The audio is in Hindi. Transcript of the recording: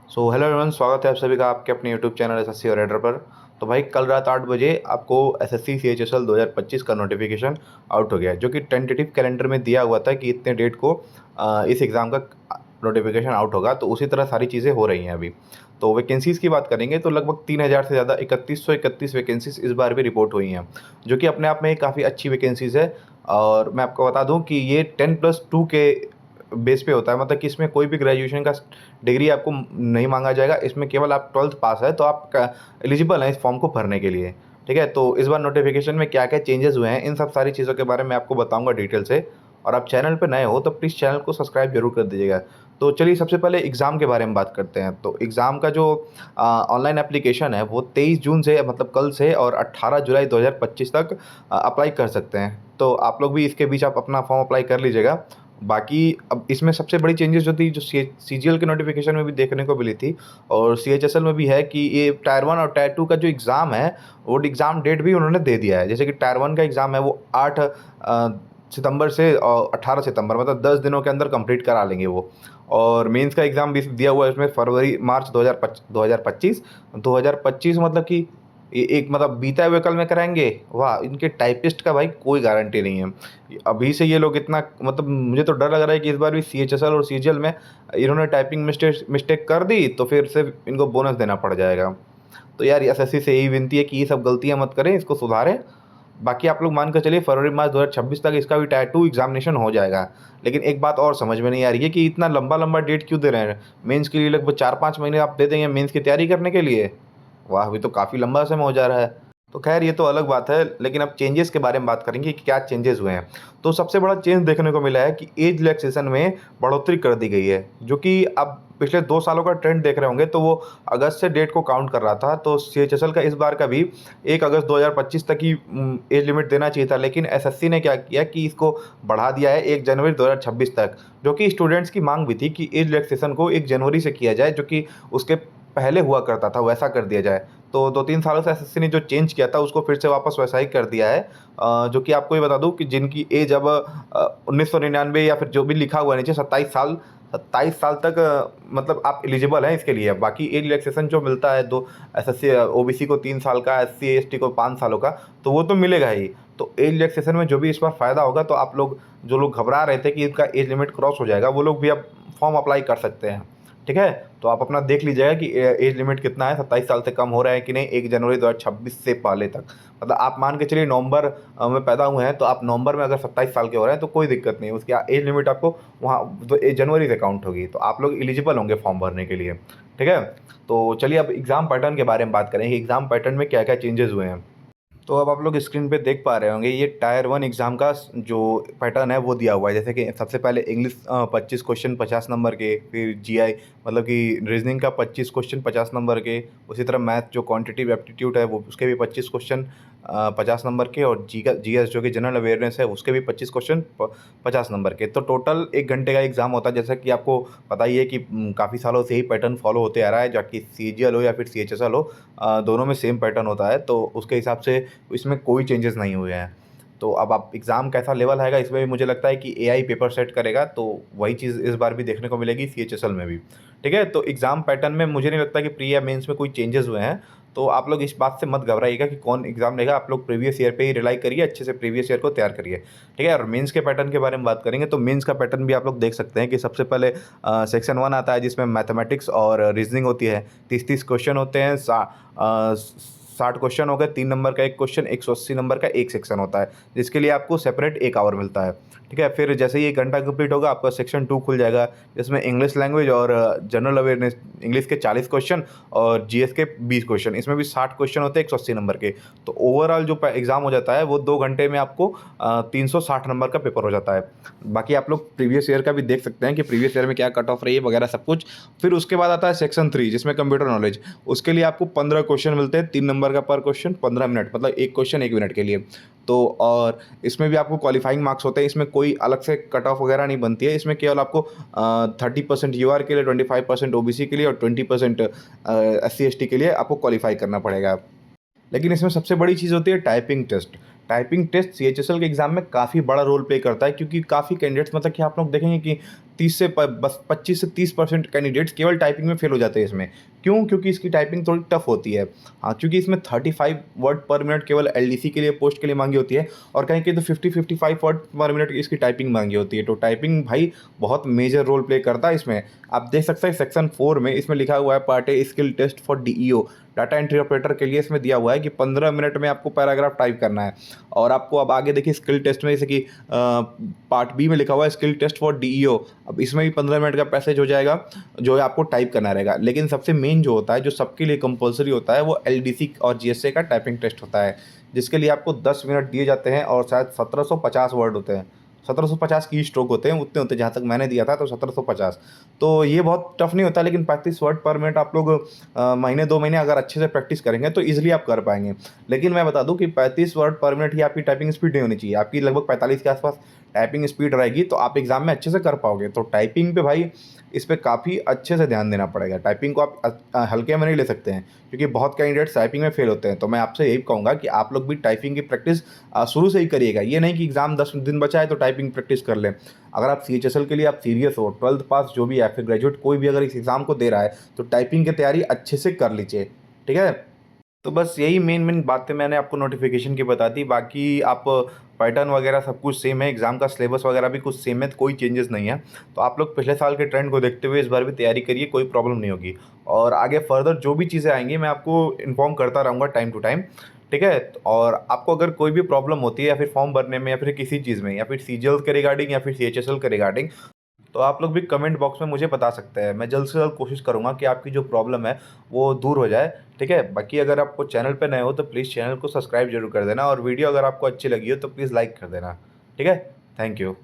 सो हेलो एवरीवन, स्वागत है आप सभी का आपके अपने यूट्यूब चैनल एसएससी और रेडर पर। तो भाई कल रात 8 बजे आपको एसएससी सीएचएसएल 2025 का नोटिफिकेशन आउट हो गया है, जो कि टेंटेटिव कैलेंडर में दिया हुआ था कि इतने डेट को इस एग्ज़ाम का नोटिफिकेशन आउट होगा। तो उसी तरह सारी चीज़ें हो रही हैं अभी। तो वैकेंसीज़ की बात करेंगे तो लगभग 3000 से ज़्यादा 3131 वैकेंसीज़ इस बार भी रिपोर्ट हुई हैं, जो कि अपने आप में काफ़ी अच्छी वैकेंसीज़ है। और मैं आपको बता दूं कि ये 10+2 के बेस पे होता है, मतलब कि इसमें कोई भी ग्रेजुएशन का डिग्री आपको नहीं मांगा जाएगा। इसमें केवल आप 12th पास है तो आप एलिजिबल हैं इस फॉर्म को भरने के लिए। ठीक है, तो इस बार नोटिफिकेशन में क्या क्या चेंजेस हुए हैं, इन सब सारी चीज़ों के बारे में आपको बताऊंगा डिटेल से। और आप चैनल पर नए हो तो प्लीज़ चैनल को सब्सक्राइब जरूर कर दीजिएगा। तो चलिए सबसे पहले एग्ज़ाम के बारे में बात करते हैं। तो एग्ज़ाम का जो ऑनलाइन एप्लीकेशन है वो 23 जून से, मतलब कल से, और 18 जुलाई 2025 तक अप्लाई कर सकते हैं। तो आप लोग भी इसके बीच आप अपना फॉर्म अप्लाई कर लीजिएगा। बाकी अब इसमें सबसे बड़ी चेंजेस जो थी, जो सीजीएल के नोटिफिकेशन में भी देखने को मिली थी और सीएचएसएल में भी है, कि ये टायर 1 और टायर 2 का जो एग्ज़ाम है वो एग्ज़ाम डेट भी उन्होंने दे दिया है। जैसे कि टायर 1 का एग्ज़ाम है वो 8 सितंबर से और 18 सितंबर, मतलब 10 दिनों के अंदर कंप्लीट करा लेंगे वो। और मेंस का एग्ज़ाम भी दिया हुआ है इसमें फरवरी मार्च 2025 मतलब कि एक मतलब बीता हुए कल में कराएंगे। वाह, इनके टाइपिस्ट का भाई कोई गारंटी नहीं है। अभी से ये लोग इतना, मतलब मुझे तो डर लग रहा है कि इस बार भी सीएचएसएल और सीजीएल में इन्होंने टाइपिंग मिस्टेक कर दी तो फिर से इनको बोनस देना पड़ जाएगा। तो यार एसएससी से यही विनती है कि ये सब गलतियां मत करें, इसको सुधारें। बाकी आप लोग मान कर चलिए फरवरी मार्च 2026 तक इसका भी टायर 2 एग्जामिनेशन हो जाएगा। लेकिन एक बात और समझ में नहीं आ रही है कि इतना लंबा लंबा डेट क्यों दे रहे हैं। मेंस के लिए लगभग 4-5 महीने आप दे देंगे मेंस की तैयारी करने के लिए। वाह, अभी तो काफ़ी लंबा समय हो जा रहा है। तो खैर ये तो अलग बात है, लेकिन अब चेंजेस के बारे में बात करेंगे कि क्या चेंजेस हुए हैं। तो सबसे बड़ा चेंज देखने को मिला है कि एज रिलैक्सेशन में बढ़ोतरी कर दी गई है, जो कि अब पिछले 2 सालों का ट्रेंड देख रहे होंगे तो वो अगस्त से डेट को काउंट कर रहा था। तो सीएचएसएल का इस बार का भी 1 अगस्त 2025 तक ही एज लिमिट देना चाहिए था, लेकिन एसएससी ने क्या किया कि इसको बढ़ा दिया है 1 जनवरी 2026 तक। जो कि स्टूडेंट्स की मांग भी थी कि एज रिलैक्सेशन को 1 जनवरी से किया जाए, जो कि उसके पहले हुआ करता था वैसा कर दिया जाए। तो 2-3 सालों से एसएससी ने जो चेंज किया था उसको फिर से वापस वैसा ही कर दिया है। जो कि आपको ये बता दूं कि जिनकी एज अब 1999 या फिर जो भी लिखा हुआ है नीचे 27 साल तक, मतलब आप एलिजिबल हैं इसके लिए। बाकी एज रिलैक्सेशन जो मिलता है, दो एसएससी ओबीसी को 3 साल का, एससी एसटी को 5 सालों का, तो वो तो मिलेगा ही। तो एज रिलैक्सेशन में जो भी इस बार फ़ायदा होगा, तो आप लोग जो लोग घबरा रहे थे कि इनका एज लिमिट क्रॉस हो जाएगा, वो लोग भी अब फॉर्म अप्लाई कर सकते हैं। ठीक है, तो आप अपना देख लीजिएगा कि एज लिमिट कितना है, 27 साल से कम हो रहा है कि नहीं 1 जनवरी 2026 से पहले तक। मतलब आप मान के चलिए नवंबर में पैदा हुए हैं, तो आप नवंबर में अगर 27 साल के हो रहे हैं तो कोई दिक्कत नहीं, उसकी एज लिमिट आपको वहाँ तो 1 जनवरी से काउंट होगी, तो आप लोग एलिजिबल होंगे फॉर्म भरने के लिए। ठीक है, तो चलिए अब एग्ज़ाम पैटर्न के बारे में बात करें कि एग्ज़ाम पैटर्न में क्या क्या चेंजेस हुए हैं। तो अब आप लोग स्क्रीन पे देख पा रहे होंगे, ये टायर 1 एग्ज़ाम का जो पैटर्न है वो दिया हुआ है। जैसे कि सबसे पहले इंग्लिश 25 क्वेश्चन 50 नंबर के, फिर जीआई मतलब कि रीजनिंग का 25 क्वेश्चन 50 नंबर के, उसी तरह मैथ जो क्वांटिटेटिव एप्टीट्यूड है वो उसके भी 25 क्वेश्चन 50 नंबर के, और जीएस जो कि जनरल अवेयरनेस है उसके भी 25 क्वेश्चन 50 नंबर के। तो टोटल 1 घंटे का एग्ज़ाम होता है। जैसा कि आपको पता ही है कि काफ़ी सालों से ही पैटर्न फॉलो होते आ रहा है, जाकि सीजीएल हो या फिर सीएचएसएल हो, दोनों में सेम पैटर्न होता है। तो उसके हिसाब से इसमें कोई चेंजेस नहीं हुए हैं। तो अब आप एग्ज़ाम कैसा लेवल आएगा इसमें भी मुझे लगता है कि एआई पेपर सेट करेगा, तो वही चीज़ इस बार भी देखने को मिलेगी सीएचएसएल में भी। ठीक है, तो एग्ज़ाम पैटर्न में मुझे नहीं लगता कि प्री या मेंस में कोई चेंजेस हुए हैं। तो आप लोग इस बात से मत घबराइएगा कि कौन एग्ज़ाम लेगा, आप लोग प्रीवियस ईयर पे ही रिलाई करिए, अच्छे से प्रीवियस ईयर को तैयार करिए। ठीक है, और मेंस के पैटर्न के बारे में बात करेंगे तो मेंस का पैटर्न भी आप लोग देख सकते हैं कि सबसे पहले सेक्शन 1 आता है, जिसमें मैथमेटिक्स और रीजनिंग होती है। 30-30 क्वेश्चन होते हैं, 60 क्वेश्चन हो गए, 3 नंबर का एक क्वेश्चन, 180 नंबर का एक सेक्शन होता है, जिसके लिए आपको सेपरेट 1 आवर मिलता है। ठीक है, फिर जैसे ही 1 घंटा कंप्लीट होगा आपका सेक्शन 2 खुल जाएगा, जिसमें इंग्लिश लैंग्वेज और जनरल अवेयरनेस, इंग्लिश के 40 क्वेश्चन और जीएस के 20 क्वेश्चन, इसमें भी 60 क्वेश्चन होते हैं 180 नंबर के। तो ओवरऑल जो एग्ज़ाम हो जाता है वो 2 घंटे में आपको 360 नंबर का पेपर हो जाता है। बाकी आप लोग प्रीवियस ईयर का भी देख सकते हैं कि प्रीवियस ईयर में क्या कट ऑफ रही है वगैरह सब कुछ। फिर उसके बाद आता है सेक्शन 3, जिसमें कंप्यूटर नॉलेज। उसके लिए आपको 15 क्वेश्चन मिलते हैं, 3 नंबर का पर क्वेश्चन, 15 मिनट, मतलब एक क्वेश्चन 1 मिनट के लिए। तो और इसमें भी आपको क्वालिफाइंग मार्क्स होते हैं, इसमें कोई अलग से कट ऑफ वगैरह नहीं बनती है। इसमें केवल आपको 30% यूआर के लिए, 25% ओबीसी के लिए और 20% एससी एसटी के लिए आपको क्वालिफाई करना पड़ेगा। लेकिन इसमें सबसे बड़ी चीज़ होती है typing test. Typing test CHSL के एग्ज़ाम में काफ़ी बड़ा रोल प्ले करता है, क्योंकि काफ़ी कैंडिडेट्स, मतलब कि आप लोग देखेंगे कि 30 से बस 25 से 30% कैंडिडेट्स केवल टाइपिंग में फेल हो जाते हैं इसमें। क्यों? क्योंकि इसकी टाइपिंग थोड़ी टफ होती है। हाँ, क्योंकि इसमें 35 वर्ड पर मिनट केवल एलडीसी के लिए, पोस्ट के लिए मांगी होती है, और कहीं-कहीं तो 50-55 वर्ड पर मिनट इसकी टाइपिंग मांगी होती है। तो टाइपिंग भाई बहुत मेजर रोल प्ले करता है इसमें। आप देख सकते हैं सेक्शन 4 में इसमें लिखा हुआ है part A skill test for DEO, data entry operator के लिए इसमें दिया हुआ है कि 15 मिनट में आपको पैराग्राफ टाइप करना है। और आपको अब आगे देखिए स्किल टेस्ट में, जैसे कि पार्ट बी में लिखा हुआ है स्किल टेस्ट फॉर डीईओ। अब इसमें भी 15 मिनट का पैसेज हो जाएगा जो है आपको टाइप करना रहेगा। लेकिन सबसे मेन जो होता है, जो सबके लिए कंपलसरी होता है, वो एलडीसी और जीएसए का टाइपिंग टेस्ट होता है, जिसके लिए आपको 10 मिनट दिए जाते हैं और शायद 1750 वर्ड होते हैं। 1750 की स्ट्रोक होते हैं, उतने होते हैं जहाँ तक मैंने दिया था, तो 1750। तो ये बहुत टफ नहीं होता, लेकिन 35 वर्ड पर मिनट आप लोग महीने 2 महीने अगर अच्छे से प्रैक्टिस करेंगे तो ईज़िली आप कर पाएँगे। लेकिन मैं बता दूँ कि 35 वर्ड पर मिनट ही आपकी टाइपिंग स्पीड नहीं होनी चाहिए। आपकी लगभग 45 के आसपास टाइपिंग स्पीड रहेगी तो आप एग्ज़ाम में अच्छे से कर पाओगे। तो टाइपिंग पे भाई इस पे काफ़ी अच्छे से ध्यान देना पड़ेगा। टाइपिंग को आप हल्के में नहीं ले सकते हैं, क्योंकि बहुत कैंडिडेट्स टाइपिंग में फेल होते हैं। तो मैं आपसे यही कहूँगा कि आप लोग भी टाइपिंग की प्रैक्टिस शुरू से ही करिएगा। ये नहीं कि एग्ज़ाम 10 दिन बचा है तो टाइपिंग प्रैक्टिस कर लें। अगर आप सीएचएसएल के लिए आप सीरियस हो, 12th पास जो भी है, फिर ग्रेजुएट कोई भी अगर इस एग्ज़ाम को दे रहा है, तो टाइपिंग की तैयारी अच्छे से कर लीजिए, ठीक है? तो बस यही मेन बातें मैंने आपको नोटिफिकेशन की बता दी। बाकी आप पैटर्न वगैरह सब कुछ सेम है, एग्ज़ाम का सिलेबस वगैरह भी कुछ सेम है, कोई चेंजेस नहीं है। तो आप लोग पिछले साल के ट्रेंड को देखते हुए इस बार भी तैयारी करिए, कोई प्रॉब्लम नहीं होगी। और आगे फर्दर जो भी चीज़ें आएँगी मैं आपको इन्फॉर्म करता रहूँगा टाइम टू टाइम, ठीक है? और आपको अगर कोई भी प्रॉब्लम होती है, या फिर फॉर्म भरने में, या फिर किसी चीज़ में, या फिर सीजीएल के रिगार्डिंग, या फिर सीएचएसएल के रिगार्डिंग, तो आप लोग भी कमेंट बॉक्स में मुझे बता सकते हैं। मैं जल्द से जल्द कोशिश करूँगा कि आपकी जो प्रॉब्लम है वो दूर हो जाए, ठीक है? बाकी अगर आपको चैनल पे नए हो तो प्लीज़ चैनल को सब्सक्राइब ज़रूर कर देना, और वीडियो अगर आपको अच्छी लगी हो तो प्लीज़ लाइक कर देना, ठीक है? Thank you.